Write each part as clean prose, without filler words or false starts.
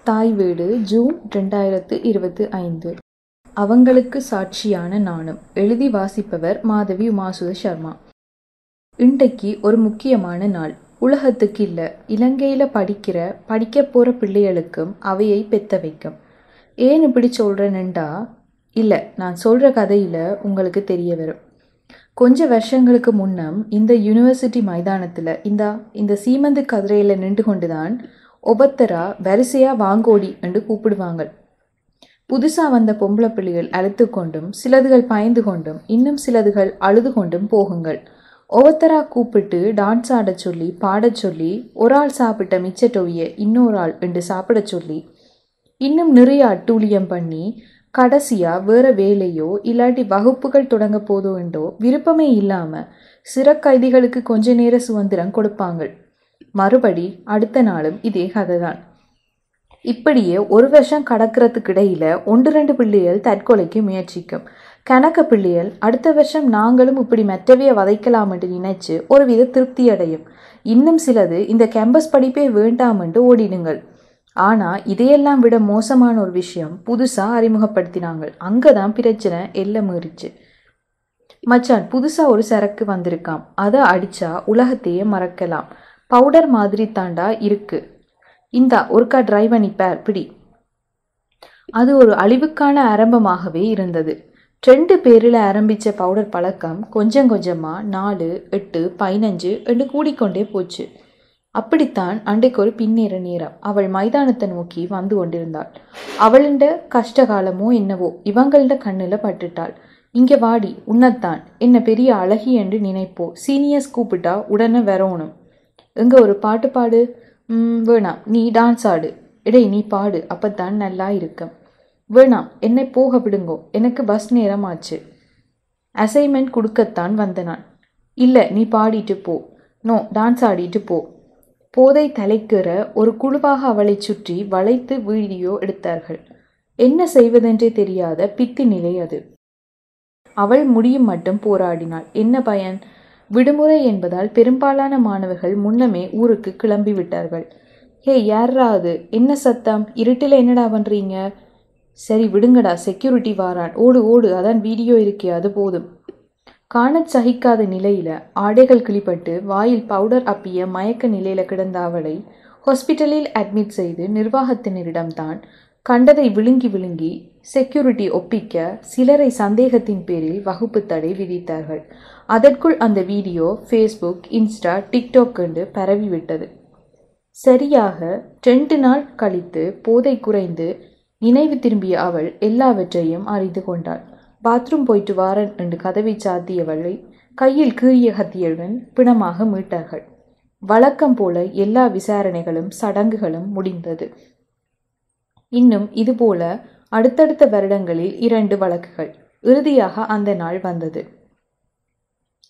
தாய் வீடு ஜூன் 2025. அவங்களுக்கு சாட்சியான நானும். எழுதி வாசிப்பவர் மாதவி உமாசுத சர்மா. இன்றைக்கு ஒரு முக்கியமான நாள். உலகத்துக்கு இல்லை, இலங்கையில் படிக்க போகிற பிள்ளைகளுக்கும் அவையை பெத்த வைக்கும். ஏன் இப்படி சொல்கிறேன்னுண்டா, இல்லை, நான் சொல்கிற கதையில் உங்களுக்கு தெரிய வரும். கொஞ்ச வருஷங்களுக்கு முன்னம் இந்த யூனிவர்சிட்டி மைதானத்தில் இந்த சீமந்து கதிரையில் நின்று கொண்டுதான் ஒவ்வொருத்தரா வரிசையா வாங்கோடி என்று கூப்பிடுவாங்க. புதுசா வந்த பொம்பளை பிள்ளைகள் அழுத்து கொண்டும், சிலதுகள் பயந்து கொண்டும், இன்னும் சிலதுகள் அழுது கொண்டும் போகுங்கள். ஒவ்வொருத்தரா கூப்பிட்டு டான்ஸ் ஆட சொல்லி, பாடச் சொல்லி, ஒரு ஆள் சாப்பிட்ட மிச்ச டொவியை இன்னொரு ஆள் என்று சாப்பிட சொல்லி, இன்னும் நிறைய அட்டூழியம் பண்ணி, கடைசியா வேற வேலையோ இல்லாட்டி வகுப்புகள் தொடங்க போதோ என்றோ விருப்பமே இல்லாம சிறை கைதிகளுக்கு கொஞ்ச நேர சுதந்திரம் கொடுப்பாங்க. மறுபடி அடுத்த நாளும் இதே கதைதான். இப்படியே ஒரு வருஷம் கடக்கிறதுக்கு இடையில 1-2 பிள்ளைகள் தற்கொலைக்கு முயற்சிக்கும். கணக்க பிள்ளைகள் அடுத்த வருஷம் நாங்களும் இப்படி மற்றவையை வதைக்கலாம் என்று நினைச்சு ஒருவித திருப்தி அடையும். இன்னும் சிலது இந்த கேம்பஸ் படிப்பே வேண்டாம் என்று ஓடிடுங்கள். ஆனா இதையெல்லாம் விட மோசமான ஒரு விஷயம் புதுசா அறிமுகப்படுத்தினாங்க. அங்கதான் பிரச்சனை எல்லாம் மீறிச்சு. மச்சான், புதுசா ஒரு சரக்கு வந்திருக்காம், அதை அடிச்சா உலகத்தையே மறக்கலாம். பவுடர் மாதிரி தாண்டா இருக்கு, இந்தா ஒருக்கா ட்ரை பண்ணிப்பார் பிடி. அது ஒரு அழிவுக்கான ஆரம்பமாகவே இருந்தது. 2 பேரில் ஆரம்பிச்ச பவுடர் பழக்கம் கொஞ்சம் கொஞ்சமா 4, 8, 15 என்று கூடிக்கொண்டே போச்சு. அப்படித்தான் அன்றைக்கு ஒரு பின்னேற நேரம் அவள் மைதானத்தை நோக்கி வந்து கொண்டிருந்தாள். அவளிண்ட கஷ்டகாலமோ என்னவோ இவங்கள கண்ணுல பட்டுட்டாள். இங்க வாடி, உன்னத்தான், என்ன பெரிய அழகி என்று நினைப்போ, சீனியர்ஸ் கூப்பிட்டா உடனே வரணும். எங்க ஒரு பாட்டு பாடு. வேணாம், நீ டான்ஸ் ஆடு. இடை நீ பாடு, அப்பத்தான் நல்லா இருக்கும். வேணாம், என்னை போக விடுங்கோ, எனக்கு பஸ் நேரம் ஆச்சு. அசைன்மெண்ட் கொடுக்கத்தான் வந்த நான். இல்லை, நீ பாடிட்டு போ. நோ, டான்ஸ் ஆடிட்டு போ. போதை தலைக்கிற ஒரு குழுவாக அவளை சுற்றி வளைத்து வீடியோ எடுத்தார்கள். என்ன செய்வதென்றே தெரியாத பித்தி நிலை அது. அவள் முடியும் மட்டும் போராடினாள். என்ன பயன்? விடுமுறை என்பதால் பெரும்பாலான மாணவர்கள் முன்னமே ஊருக்கு கிளம்பி விட்டார்கள். ஹே, யாரா அது? என்ன சத்தம்? இருட்டில் என்னடா பண்றீங்க? சரி விடுங்கடா, செக்யூரிட்டி வாரான், ஓடு ஓடு, அதான் வீடியோ இருக்கே, அது போதும். காணச் சகிக்காத நிலையில ஆடைகள் கிளிப்பட்டு வாயில் பவுடர் அப்பிய மயக்க நிலையில கிடந்த அவளை ஹாஸ்பிட்டலில் அட்மிட் செய்து நிர்வாகத்தினரிடம்தான் கண்டதை விழுங்கி விழுங்கி செக்யூரிட்டி ஒப்பிக்க சிலரை சந்தேகத்தின் பேரில் வகுப்பு தடை விதித்தார்கள். அதற்குள் அந்த வீடியோ ஃபேஸ்புக், இன்ஸ்டா, டிக்டாக் என்று பரவிவிட்டது. சரியாக 2 நாள் கழித்து போதை குறைந்து நினைவு திரும்பிய அவள் எல்லாவற்றையும் அறிந்து கொண்டாள். பாத்ரூம் போயிட்டு வாரன் என்று கதவை சாத்தியவளை கையில் கீறிய கத்தியுடன் பிணமாக மீட்டார்கள். வழக்கம் போல எல்லா விசாரணைகளும் சடங்குகளும் முடிந்தது. இன்னும் இதுபோல அடுத்தடுத்த வருடங்களில் 2 வழக்குகள். இறுதியாக அந்த நாள் வந்தது.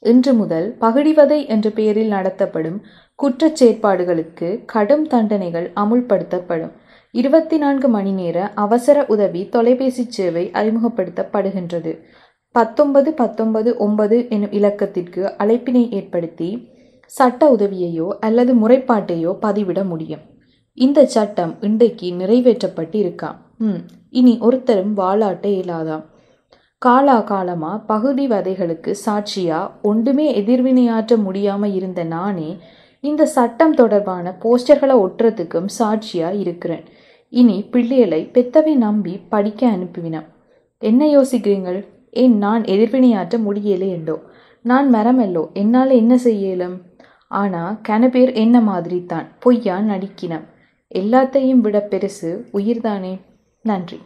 இன்று முதல் பகுடிவதை என்ற பெயரில் நடத்தப்படும் குற்றச் செயற்பாடுகளுக்கு கடும் தண்டனைகள் அமுல்படுத்தப்படும். 24 மணி நேர அவசர உதவி தொலைபேசி சேவை அறிமுகப்படுத்தப்படுகின்றது. 1919 எனும் இலக்கத்திற்கு அழைப்பினை ஏற்படுத்தி சட்ட உதவியையோ அல்லது முறைப்பாட்டையோ பதிவிட முடியும். இந்த சட்டம் இன்றைக்கு நிறைவேற்றப்பட்டு இருக்காம். இனி ஒருத்தரும் வாளாட்ட இயலாதாம். காலமா பகுதி வதைகளுக்கு சாட்சியா ஒன்றுமே எதிர்வினையாற்ற முடியாம இருந்த நானே இந்த சட்டம் தொடர்பான போஸ்டர்களை ஒட்டுறதுக்கும் சாட்சியா இருக்கிறேன். இனி பிள்ளைகளை பெத்தவை நம்பி படிக்க அனுப்புவினம். என்ன யோசிக்கிறீங்கள்? ஏன் நான் எதிர்வினையாற்ற முடியலே என்றோ? நான் மரமல்லோ, என்னால என்ன செய்யலும்? ஆனா கனபேர் என்ன மாதிரி தான் பொய்யா நடிக்கினம். எல்லாத்தையும் விட பெருசு உயிர்தானே. நன்றி.